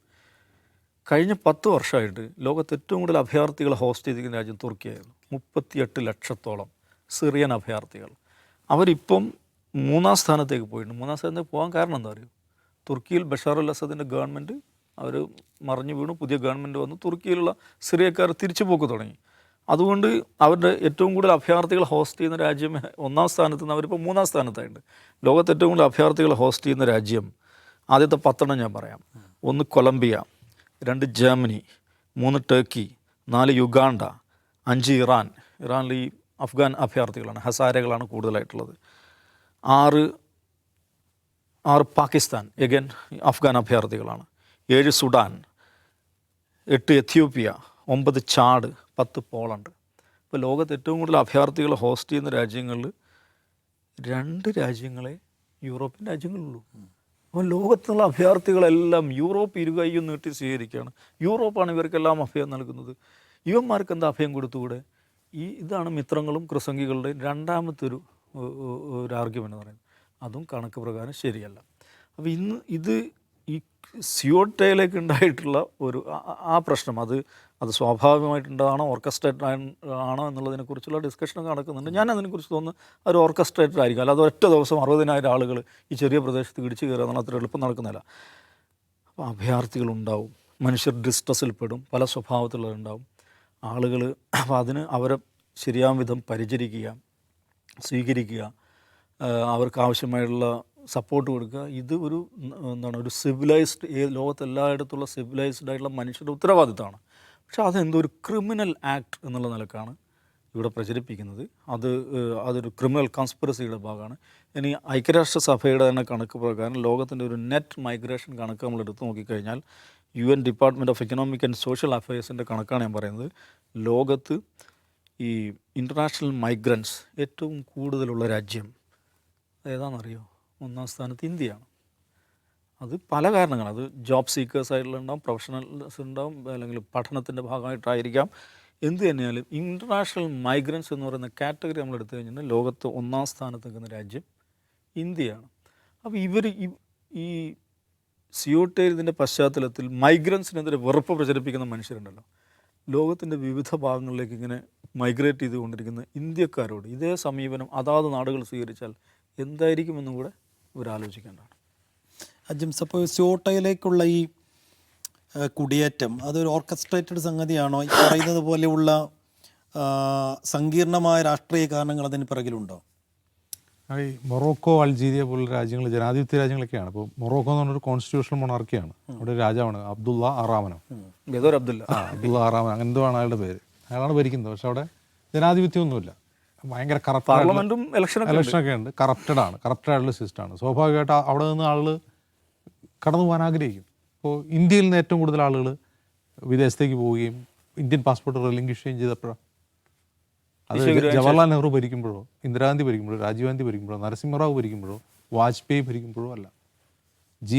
Speaker 3: കഴിഞ്ഞ 10 വർഷമായിട്ട് ലോകത്ത് ഏറ്റവും കൂടുതൽ അഭയാർത്ഥികളെ ഹോസ്റ്റ് ചെയ്തിരിക്കുന്ന രാജ്യം തുർക്കിയായിരുന്നു. 38 ലക്ഷത്തോളം സിറിയൻ അഭയാർത്ഥികൾ. അവരിപ്പം 3-ാം സ്ഥാനത്തേക്ക് പോയിട്ടുണ്ട്. 3-ാം സ്ഥാനത്തേക്ക് പോകാൻ കാരണം എന്താ അറിയുമോ? തുർക്കിയിൽ ബഷാർ അൽ അസദിൻ്റെ ഗവൺമെൻറ് അവർ മറിഞ്ഞു വീണു, പുതിയ ഗവൺമെൻറ് വന്നു, തുർക്കിയിലുള്ള സിറിയക്കാർ തിരിച്ചു പോക്ക് തുടങ്ങി. അതുകൊണ്ട് അവരുടെ ഏറ്റവും കൂടുതൽ അഭയാർത്ഥികൾ ഹോസ്റ്റ് ചെയ്യുന്ന രാജ്യം 1-ാം സ്ഥാനത്ത് നിന്ന് അവരിപ്പോൾ 3-ാം സ്ഥാനത്തായിട്ടുണ്ട്. ലോകത്ത് ഏറ്റവും കൂടുതൽ അഭയാർത്ഥികൾ ഹോസ്റ്റ് ചെയ്യുന്ന രാജ്യം ആദ്യത്തെ 10 ഞാൻ പറയാം. 1 Colombia, 2 Germany, 3 Turkey, 4 Uganda, 5 Iran. ഇറാനിൽ ഈ അഫ്ഗാൻ അഭയാർത്ഥികളാണ്, ഹസാരകളാണ് കൂടുതലായിട്ടുള്ളത്. 6 പാകിസ്ഥാൻ, എഗൻ അഫ്ഗാൻ അഭയാർത്ഥികളാണ്. 7 സുഡാൻ, 8 എത്യോപ്യ, 9 ചാഡ്, 10 പോളണ്ട്. ഇപ്പോൾ ലോകത്ത് ഏറ്റവും കൂടുതൽ അഭയാർത്ഥികൾ ഹോസ്റ്റ് ചെയ്യുന്ന രാജ്യങ്ങളിൽ 2 രാജ്യങ്ങളെ യൂറോപ്യൻ രാജ്യങ്ങളുള്ളൂ. അപ്പോൾ ലോകത്തുള്ള അഭയാർത്ഥികളെല്ലാം യൂറോപ്പ് ഇരുകൈയും നീട്ടി സ്വീകരിക്കുകയാണ്. യൂറോപ്പാണ് ഇവർക്കെല്ലാം അഭയം നൽകുന്നത്. ഇവന്മാർക്ക് എന്താ അഭയം കൊടുത്തുകൂടെ? ഇതാണ് മിത്രങ്ങളും കൃസംഗികളുടെയും രണ്ടാമത്തെ ഒരു ആർഗ്യുമെൻ്റ് എന്ന് പറയുന്നത്. അതും കണക്ക് പ്രകാരം ശരിയല്ല. അപ്പോൾ ഇന്ന് ഈ സിയോട്ടയിലേക്ക് ഉണ്ടായിട്ടുള്ള ഒരു പ്രശ്നം അത് സ്വാഭാവികമായിട്ടുണ്ടാണോ ഓർക്കസ്ട്രേറ്റഡ് ആണോ എന്നുള്ളതിനെക്കുറിച്ചുള്ള ഡിസ്കഷനൊക്കെ നടക്കുന്നുണ്ട്. ഞാൻ അതിനെക്കുറിച്ച് തോന്നുന്നു ഒരു ഓർക്കസ്ട്രേറ്റഡ് ആയിരിക്കും. അല്ലാതെ ഒറ്റ ദിവസം 60,000 ആളുകൾ ഈ ചെറിയ പ്രദേശത്ത് ഇടിച്ചു കയറുക എന്നുള്ള അത്ര എളുപ്പം നടക്കുന്നില്ല. അപ്പോൾ അഭയാർത്ഥികളുണ്ടാവും, മനുഷ്യർ ഡിസ്ട്രസ്സിൽപ്പെടും, പല സ്വഭാവത്തിലുള്ളവരുണ്ടാവും ആളുകൾ. അപ്പോൾ അതിന് അവരെ ശരിയാം വിധം പരിചരിക്കുക, സ്വീകരിക്കുക, അവർക്ക് ആവശ്യമായിട്ടുള്ള സപ്പോർട്ട് കൊടുക്കുക. ഇത് ഒരു എന്താണ്, ഒരു സിവിലൈസ്ഡ്, ലോകത്തെല്ലായിടത്തുള്ള സിവിലൈസ്ഡ് ആയിട്ടുള്ള മനുഷ്യരുടെ ഉത്തരവാദിത്തമാണ്. പക്ഷേ അതെന്തോ ഒരു ക്രിമിനൽ ആക്ട് എന്നുള്ള നിലക്കാണ് ഇവിടെ പ്രചരിപ്പിക്കുന്നത്. അതൊരു ക്രിമിനൽ കൺസ്പിറസിയുടെ ഭാഗമാണ്. ഇനി ഐക്യരാഷ്ട്രസഭയുടെ തന്നെ കണക്ക് പ്രകാരം ലോകത്തിൻ്റെ ഒരു നെറ്റ് മൈഗ്രേഷൻ കണക്ക് നമ്മൾ എടുത്തു നോക്കിക്കഴിഞ്ഞാൽ UN Department of Economic and Social അഫയേഴ്സിൻ്റെ കണക്കാണ് ഞാൻ പറയുന്നത്. ലോകത്ത് ഈ ഇൻ്റർനാഷണൽ മൈഗ്രൻസ് ഏറ്റവും കൂടുതലുള്ള രാജ്യം ഏതാണെന്നറിയോ? ഒന്നാം സ്ഥാനത്ത് ഇന്ത്യയാണ്. അത് പല കാരണങ്ങളാണ്. അത് ജോബ് സീക്കേഴ്സ് ആയിട്ടുണ്ടാവും, പ്രൊഫഷണൽസ് ഉണ്ടാവും, അല്ലെങ്കിൽ പഠനത്തിൻ്റെ ഭാഗമായിട്ടായിരിക്കാം. എന്ത് തന്നെയാലും ഇൻ്റർനാഷണൽ മൈഗ്രൻസ് എന്ന് പറയുന്ന കാറ്റഗറി നമ്മൾ എടുത്തു കഴിഞ്ഞാൽ ലോകത്ത് ഒന്നാം സ്ഥാനത്ത് നിൽക്കുന്ന രാജ്യം ഇന്ത്യയാണ്. അപ്പോൾ ഇവർ ഈ സിയോട്ടേൽ ഇതിൻ്റെ പശ്ചാത്തലത്തിൽ മൈഗ്രൻസിനെതിരെ വെറുപ്പ് പ്രചരിപ്പിക്കുന്ന മനുഷ്യരുണ്ടല്ലോ, ലോകത്തിൻ്റെ വിവിധ ഭാഗങ്ങളിലേക്ക് ഇങ്ങനെ മൈഗ്രേറ്റ് ചെയ്തുകൊണ്ടിരിക്കുന്ന ഇന്ത്യക്കാരോട് ഇതേ സമീപനം അതാത് നാടുകൾ സ്വീകരിച്ചാൽ എന്തായിരിക്കുമെന്നും കൂടെ ഇവരാലോചിക്കേണ്ടതാണ്.
Speaker 1: അജിംസ്, അപ്പോൾ സിയോട്ടയിലേക്കുള്ള ഈ കുടിയേറ്റം അതൊരു ഓർക്കസ്ട്രേറ്റഡ് സംഗതിയാണോ? ഈ പറയുന്നത് പോലെയുള്ള സങ്കീർണമായ രാഷ്ട്രീയ കാരണങ്ങൾ അതിന് പിറകിലുണ്ടോ?
Speaker 2: ഈ മൊറോക്കോ, അൾജീരിയ പോലുള്ള രാജ്യങ്ങൾ ജനാധിപത്യ രാജ്യങ്ങളൊക്കെയാണ്. ഇപ്പോൾ മൊറോക്കോ എന്ന് പറഞ്ഞൊരു കോൺസ്റ്റിറ്റ്യൂഷണൽ മൊണാർക്കിയാണ്. അവിടെ ഒരു രാജാവാണ് അബ്ദുള്ള ആറാമനോ,
Speaker 3: അബ്ദുള്ള
Speaker 2: ആറാമൻ, അങ്ങനെ എന്തോ ആണ് അയാളുടെ പേര്. അയാളാണ് ഭരിക്കുന്നത്. പക്ഷെ അവിടെ ജനാധിപത്യമൊന്നുമില്ല. ഭയങ്കര
Speaker 3: പാർലമെന്റും
Speaker 2: ഇലക്ഷനൊക്കെ ഉണ്ട്. കറപ്റ്റഡ് ആയിട്ടുള്ള സിസ്റ്റമാണ്. സ്വാഭാവികമായിട്ട് അവിടെ നിന്ന് ആളുകൾ കടന്നു പോകാൻ ആഗ്രഹിക്കും. ഇപ്പോൾ ഇന്ത്യയിൽ നിന്ന് ഏറ്റവും കൂടുതൽ ആളുകൾ വിദേശത്തേക്ക് പോവുകയും ഇന്ത്യൻ പാസ്പോർട്ട് റിലിംഗ്വിഷ് ചെയ്തപ്പോഴാണ്. അത് ജവഹർലാൽ നെഹ്റു ഭരിക്കുമ്പോഴോ, ഇന്ദിരാഗാന്ധി ഭരിക്കുമ്പോഴോ, രാജീവ് ഗാന്ധി ഭരിക്കുമ്പോഴോ, നരസിംഹറാവു ഭരിക്കുമ്പോഴോ, വാജ്പേയി ഭരിക്കുമ്പോഴോ അല്ല,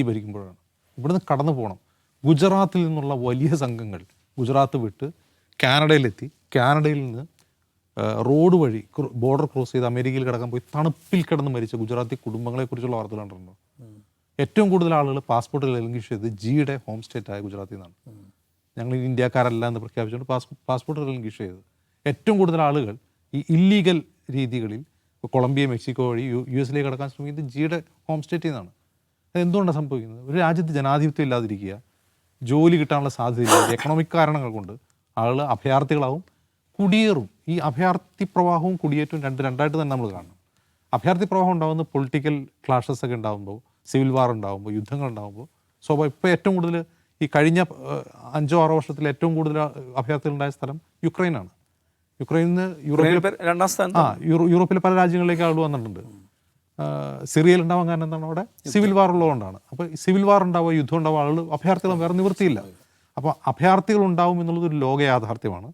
Speaker 2: ഭരിക്കുമ്പോഴാണ്. ഇവിടുന്ന് കടന്നു പോകണം. ഗുജറാത്തിൽ നിന്നുള്ള വലിയ സംഘങ്ങൾ ഗുജറാത്ത് വിട്ട് കാനഡയിലെത്തി, കാനഡയിൽ നിന്ന് റോഡ് വഴി ബോർഡർ ക്രോസ് ചെയ്ത് അമേരിക്കയിൽ കിടക്കാൻ പോയി തണുപ്പിൽ കിടന്ന് മരിച്ച ഗുജറാത്തി കുടുംബങ്ങളെക്കുറിച്ചുള്ള വാർത്തകൾ കണ്ടിട്ടുണ്ടോ? ഏറ്റവും കൂടുതൽ ആളുകൾ പാസ്പോർട്ട് റിലിംഗ്വിഷ് ചെയ്ത് ജിയുടെ ഹോം സ്റ്റേറ്റ് ആയ ഗുജറാത്തിൽ നിന്നാണ്. ഞങ്ങൾ ഇന്ത്യക്കാരല്ല എന്ന് പ്രഖ്യാപിച്ചുകൊണ്ട് പാസ്പോർട്ട് റിലിംഗ്വിഷ് ചെയ്തത്. ഏറ്റവും കൂടുതൽ ആളുകൾ ഈ ഇല്ലീഗൽ രീതികളിൽ കൊളംബിയ, മെക്സിക്കോ വഴി US കടക്കാൻ ശ്രമിക്കുന്നത് ജിയുടെ ഹോം സ്റ്റേറ്റിൽ നിന്നാണ്. അത് എന്തുകൊണ്ടാണ് സംഭവിക്കുന്നത്? ഒരു രാജ്യത്ത് ജനാധിപത്യം ഇല്ലാതിരിക്കുക, ജോലി കിട്ടാനുള്ള സാധ്യതയില്ല, എക്കണോമിക് കാരണങ്ങൾ കൊണ്ട് ആളുകൾ അഭയാർത്ഥികളാവും, കുടിയേറും. ഈ അഭയാർത്ഥി പ്രവാഹവും കുടിയേറ്റവും രണ്ടായിട്ട് തന്നെ നമ്മൾ കാണണം. അഭയാർത്ഥി പ്രവാഹം ഉണ്ടാകുന്നത് പൊളിറ്റിക്കൽ ക്ലാഷസ് ഒക്കെ ഉണ്ടാകുമ്പോൾ, സിവിൽ വാർ ഉണ്ടാകുമ്പോൾ, യുദ്ധങ്ങൾ ഉണ്ടാകുമ്പോൾ സ്വാഭാവികം. ഇപ്പോൾ ഏറ്റവും കൂടുതൽ ഈ കഴിഞ്ഞ 5-6 വർഷത്തിൽ ഏറ്റവും കൂടുതൽ അഭയാർത്ഥികളുണ്ടായ സ്ഥലം യുക്രൈനാണ്. യുക്രൈനിൽ നിന്ന് യൂറോപ്പിലെ പല രാജ്യങ്ങളിലേക്ക് ആൾ വന്നിട്ടുണ്ട്. സിറിയയിൽ ഉണ്ടാവാൻ കാരണം എന്താണ്? അവിടെ സിവിൽ വാർ ഉള്ളതുകൊണ്ടാണ്. അപ്പോൾ സിവിൽ വാർ ഉണ്ടാവുക, യുദ്ധം ഉണ്ടാവുക, ആളുകൾ അഭയാർത്ഥികൾ വേറെ നിവൃത്തിയില്ല. അപ്പോൾ അഭയാർത്ഥികൾ ഉണ്ടാവും എന്നുള്ളത് ഒരു ലോക യാഥാർത്ഥ്യമാണ്.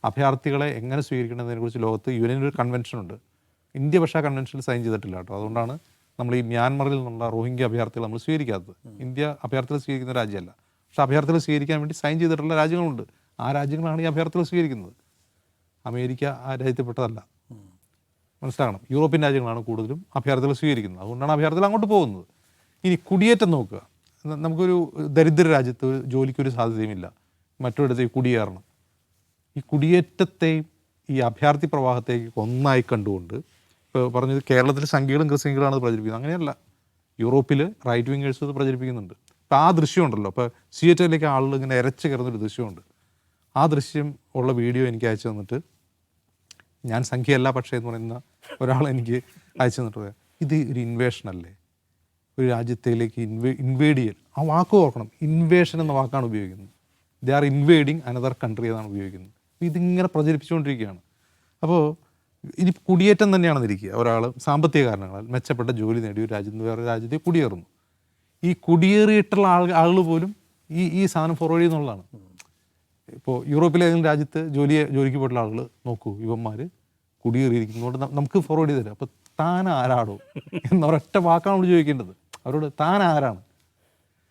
Speaker 2: അഭയാർത്ഥികളെ എങ്ങനെ സ്വീകരിക്കണമെന്നതിനെക്കുറിച്ച് ലോകത്ത് UN ഒരു കൺവെൻഷനുണ്ട്. ഇന്ത്യ പക്ഷേ ആ കൺവെൻഷനിൽ സൈൻ ചെയ്തിട്ടില്ല കേട്ടോ. അതുകൊണ്ടാണ് നമ്മൾ ഈ മ്യാൻമറിൽ നിന്നുള്ള റോഹിംഗ്യ അഭയാർത്ഥികൾ നമ്മൾ സ്വീകരിക്കാത്തത്. ഇന്ത്യ അഭയാർത്ഥികൾ സ്വീകരിക്കുന്ന രാജ്യമല്ല. പക്ഷേ അഭയാർത്ഥികൾ സ്വീകരിക്കാൻ വേണ്ടി സൈൻ ചെയ്തിട്ടുള്ള രാജ്യങ്ങളുണ്ട്. ആ രാജ്യങ്ങളാണ് ഈ അഭയാർത്ഥികൾ സ്വീകരിക്കുന്നത്. അമേരിക്ക ആ രാജ്യത്തിൽപ്പെട്ടതല്ല, മനസ്സിലാക്കണം. യൂറോപ്യൻ രാജ്യങ്ങളാണ് കൂടുതലും അഭയാർത്ഥികൾ സ്വീകരിക്കുന്നത്. അതുകൊണ്ടാണ് അഭയാർത്ഥികൾ അങ്ങോട്ട് പോകുന്നത്. ഇനി കുടിയേറ്റം നോക്കുക. നമുക്കൊരു ദരിദ്ര രാജ്യത്ത് ജോലിക്കൊരു സാധ്യതയുമില്ല, മറ്റൊരിടത്തേക്ക് കുടിയേറണം. ഈ കുടിയേറ്റത്തെയും ഈ അഭയാർത്ഥി പ്രവാഹത്തേക്ക് ഒന്നായി കണ്ടുകൊണ്ട് ഇപ്പോൾ പറഞ്ഞത് കേരളത്തിൽ സംഖ്യകളും ക്രിസ്ത്യങ്ങളാണ് അത് പ്രചരിപ്പിക്കുന്നത്. അങ്ങനെയല്ല, യൂറോപ്പിൽ റൈറ്റ് വിങ്ങേഴ്സ് അത് പ്രചരിപ്പിക്കുന്നുണ്ട്. അപ്പോൾ ആ ദൃശ്യമുണ്ടല്ലോ, ഇപ്പോൾ സിയേറ്ററിലേക്ക് ആളുകൾ ഇങ്ങനെ ഇരച്ച് കയറുന്നൊരു ദൃശ്യമുണ്ട്. ആ ദൃശ്യം ഉള്ള വീഡിയോ എനിക്ക് അയച്ചു തന്നിട്ട്, ഞാൻ സംഖ്യയല്ല പക്ഷേ എന്ന് പറയുന്ന ഒരാൾ എനിക്ക് അയച്ചു തന്നിട്ട്, ഇത് ഒരു ഇൻവേഷൻ അല്ലേ? ഒരു രാജ്യത്തിലേക്ക് ഇൻവേഡ് ചെയ്യൽ, ആ വാക്ക് ഓർക്കണം. ഇൻവേഷൻ എന്ന വാക്കാണ് ഉപയോഗിക്കുന്നത്. They are invading another country എന്നാണ് ഉപയോഗിക്കുന്നത്. ഇതിങ്ങനെ പ്രചരിപ്പിച്ചുകൊണ്ടിരിക്കുകയാണ്. അപ്പോൾ ഇനി കുടിയേറ്റം തന്നെയാണെന്നിരിക്കുക. ഒരാൾ സാമ്പത്തിക കാരണങ്ങളാൽ മെച്ചപ്പെട്ട ജോലി നേടി ഒരു രാജ്യത്ത് നിന്ന് വേറെ രാജ്യത്തേക്ക് കുടിയേറുന്നു. ഈ കുടിയേറിയിട്ടുള്ള ആളുകൾ പോലും ഈ സാധനം ഫോർവേഡ് ചെയ്യുന്നുള്ളതാണ്. ഇപ്പോൾ യൂറോപ്പിലെ ഏതെങ്കിലും രാജ്യത്ത് ജോലിക്ക് പോയിട്ടുള്ള ആളുകൾ നോക്കൂ, ഇവന്മാർ കുടിയേറിയിരിക്കുന്നതുകൊണ്ട് നമുക്ക് ഫോർവേഡ് ചെയ്ത് തരാം. അപ്പോൾ താൻ ആരാടോ എന്നൊരൊറ്റ വാക്കാണ് നമ്മൾ ചോദിക്കേണ്ടത് അവരോട്. താൻ ആരാണ്?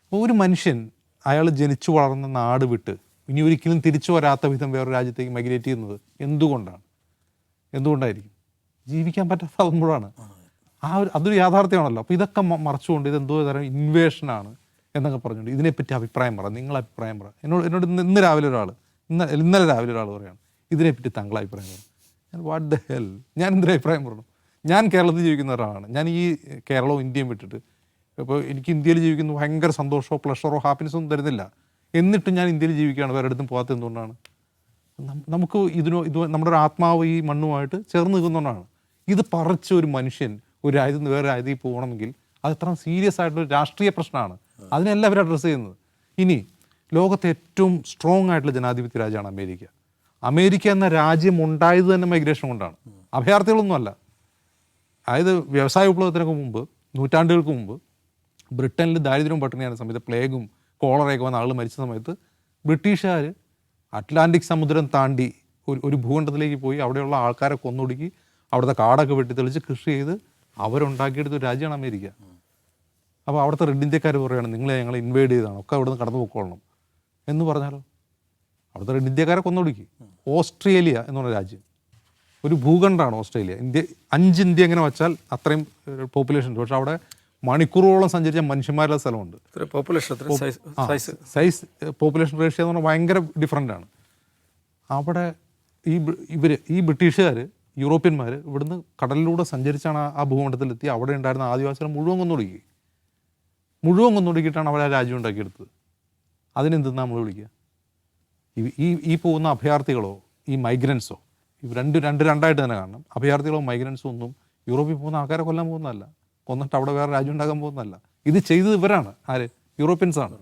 Speaker 2: അപ്പോൾ ഒരു മനുഷ്യൻ അയാൾ ജനിച്ചു വളർന്ന നാട് വിട്ട് ഇനി ഒരിക്കലും തിരിച്ചു വരാത്ത വിധം വേറൊരു രാജ്യത്തേക്ക് മൈഗ്രേറ്റ് ചെയ്യുന്നത് എന്തുകൊണ്ടായിരിക്കും? ജീവിക്കാൻ പറ്റാതാകുമ്പോഴാണ്. അതൊരു യാഥാർത്ഥ്യമാണല്ലോ. അപ്പോൾ ഇതൊക്കെ മറച്ചുകൊണ്ട് ഇതെന്തോ തരം ഇൻവേഷനാണ് എന്നൊക്കെ പറഞ്ഞുകൊണ്ട് ഇതിനെപ്പറ്റി അഭിപ്രായം പറ, നിങ്ങളെ അഭിപ്രായം പറ. എന്നോട് ഇന്നലെ രാവിലെ ഒരാൾ പറയുകയാണ്, ഇതിനെപ്പറ്റി താങ്കളെ അഭിപ്രായം പറഞ്ഞു. ഞാൻ വാട്ട് ദ ഹെൽ, ഞാൻ എന്തൊരു അഭിപ്രായം പറഞ്ഞു? ഞാൻ കേരളത്തിൽ ജീവിക്കുന്ന ഒരാളാണ്. ഞാൻ ഈ കേരളവും ഇന്ത്യയും വിട്ടിട്ട് ഇപ്പോൾ എനിക്ക് ഇന്ത്യയിൽ ജീവിക്കുന്നത് ഭയങ്കര സന്തോഷമോ പ്ലഷറോ ഹാപ്പിനെസ്സോ ഒന്നും തരുന്നില്ല, എന്നിട്ടും ഞാൻ ഇന്ത്യയിൽ ജീവിക്കുകയാണ്, വേറെ അടുത്തും പോകാത്ത എന്തുകൊണ്ടാണ്? നമുക്ക് ഇത് നമ്മുടെ ഒരു ആത്മാവ് ഈ മണ്ണുമായിട്ട് ചേർന്ന് നിൽക്കുന്നതുകൊണ്ടാണ്. ഇത് പറിച്ച് ഒരു മനുഷ്യൻ ഒരു രാജ്യത്ത് നിന്ന് വേറെ രാജ്യത്തേക്ക് പോകണമെങ്കിൽ അത് എത്ര സീരിയസ് ആയിട്ടുള്ള രാഷ്ട്രീയ പ്രശ്നമാണ്. അതിനെല്ലാം അവർ അഡ്രസ്സ് ചെയ്യുന്നത്. ഇനി ലോകത്തെ ഏറ്റവും സ്ട്രോങ് ആയിട്ടുള്ള ജനാധിപത്യ രാജ്യമാണ് അമേരിക്ക. അമേരിക്ക എന്ന രാജ്യം ഉണ്ടായത് തന്നെ മൈഗ്രേഷൻ കൊണ്ടാണ്, അഭയാർത്ഥികളൊന്നുമല്ല. അതായത് വ്യവസായ വിപ്ലവത്തിനൊക്കെ മുമ്പ്, നൂറ്റാണ്ടുകൾക്ക് മുമ്പ് ബ്രിട്ടനിൽ ദാരിദ്ര്യവും പട്ടിണിയാണ് സമയത്ത്, പ്ലേഗും കോളറയൊക്കെ വന്ന ആൾ മരിച്ച സമയത്ത് ബ്രിട്ടീഷുകാർ അറ്റ്ലാന്റിക് സമുദ്രം താണ്ടി ഒരു ഭൂഖണ്ഡത്തിലേക്ക് പോയി അവിടെയുള്ള ആൾക്കാരെ കൊന്നൊടുക്കി അവിടുത്തെ കാടൊക്കെ വെട്ടിത്തെളിച്ച് കൃഷി ചെയ്ത് അവരുണ്ടാക്കിയെടുത്ത ഒരു രാജ്യമാണ് അമേരിക്ക. അപ്പോൾ അവിടുത്തെ റെഡ് ഇന്ത്യക്കാർ പറയുകയാണ് നിങ്ങളെ ഞങ്ങൾ ഇൻവൈഡ് ചെയ്താണ്, ഒക്കെ അവിടെ നിന്ന് കടന്നു പോയിക്കൊള്ളണം എന്ന് പറഞ്ഞാലോ? അവിടുത്തെ റെഡ് ഇന്ത്യക്കാരെ കൊന്നൊടുക്കി. ഓസ്ട്രേലിയ എന്ന് പറഞ്ഞ രാജ്യം ഒരു ഭൂഖണ്ഡമാണ് ഓസ്ട്രേലിയ. ഇന്ത്യ എങ്ങനെ വെച്ചാൽ അത്രയും പോപ്പുലേഷൻ ഉണ്ട്, പക്ഷെ അവിടെ മണിക്കൂറുകളോളം സഞ്ചരിച്ച മനുഷ്യന്മാരുടെ സ്ഥലമുണ്ട്. സൈസ് പോപ്പുലേഷൻ റേഷ്യോ എന്ന് പറഞ്ഞാൽ ഭയങ്കര ഡിഫറൻ്റ് ആണ്. അവിടെ ഈ ബ്രിട്ടീഷുകാർ, യൂറോപ്യന്മാർ ഇവിടുന്ന് കടലിലൂടെ സഞ്ചരിച്ചാണ് ആ ഭൂഖണ്ഡത്തിലെത്തി അവിടെ ഉണ്ടായിരുന്ന ആദിവാസികളെ മുഴുവൻ കൊന്നൊടുക്കിയിട്ടാണ് അവർ ആ രാജ്യം ഉണ്ടാക്കിയെടുത്തത്. അതിനെന്തെന്ന് നമ്മൾ വിളിക്കുക? ഈ പോകുന്ന അഭയാർത്ഥികളോ ഈ മൈഗ്രൻസോ, ഇവ രണ്ടായിട്ട് തന്നെ കാണണം. അഭയാർത്ഥികളോ മൈഗ്രൻസോ ഒന്നും യൂറോപ്പിൽ പോകുന്ന ആൾക്കാരെ കൊല്ലാൻ പോകുന്നതല്ല, കൊന്നിട്ട് അവിടെ വേറെ രാജ്യം ഉണ്ടാക്കാൻ പോകുന്നതല്ല. ഇത് ചെയ്തത് ഇവരാണ്. ആര്? യൂറോപ്യൻസാണ്.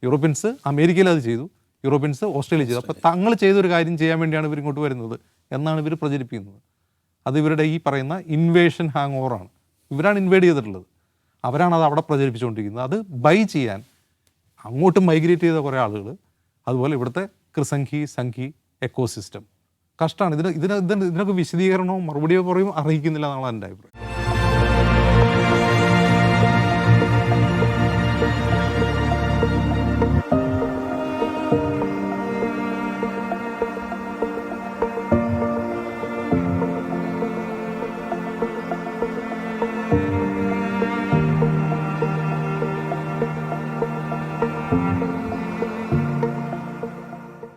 Speaker 2: യൂറോപ്യൻസ് അമേരിക്കയിൽ അത് ചെയ്തു, യൂറോപ്യൻസ് ഓസ്ട്രേലിയ ചെയ്തു. അപ്പോൾ തങ്ങൾ ചെയ്തൊരു കാര്യം ചെയ്യാൻ വേണ്ടിയാണ് ഇവർ ഇങ്ങോട്ട് വരുന്നത് എന്നാണ് ഇവർ പ്രചരിപ്പിക്കുന്നത്. അത് ഇവരുടെ ഈ പറയുന്ന ഇൻവേഷൻ ഹാങ് ഓവറാണ്. ഇവരാണ് ഇൻവേഡ് ചെയ്തിട്ടുള്ളത്, അവരാണ് അത് അവിടെ പ്രചരിപ്പിച്ചുകൊണ്ടിരിക്കുന്നത്. അത് ബൈ ചെയ്യാൻ അങ്ങോട്ട് മൈഗ്രേറ്റ് ചെയ്ത കുറേ ആളുകൾ, അതുപോലെ ഇവിടുത്തെ സംഘി എക്കോസിസ്റ്റം കഷ്ടമാണ്. ഇതിനൊക്കെ വിശദീകരണവും മറുപടിയോ പറയും അറിയിക്കുന്നില്ല എന്നാണ് എൻ്റെ അഭിപ്രായം.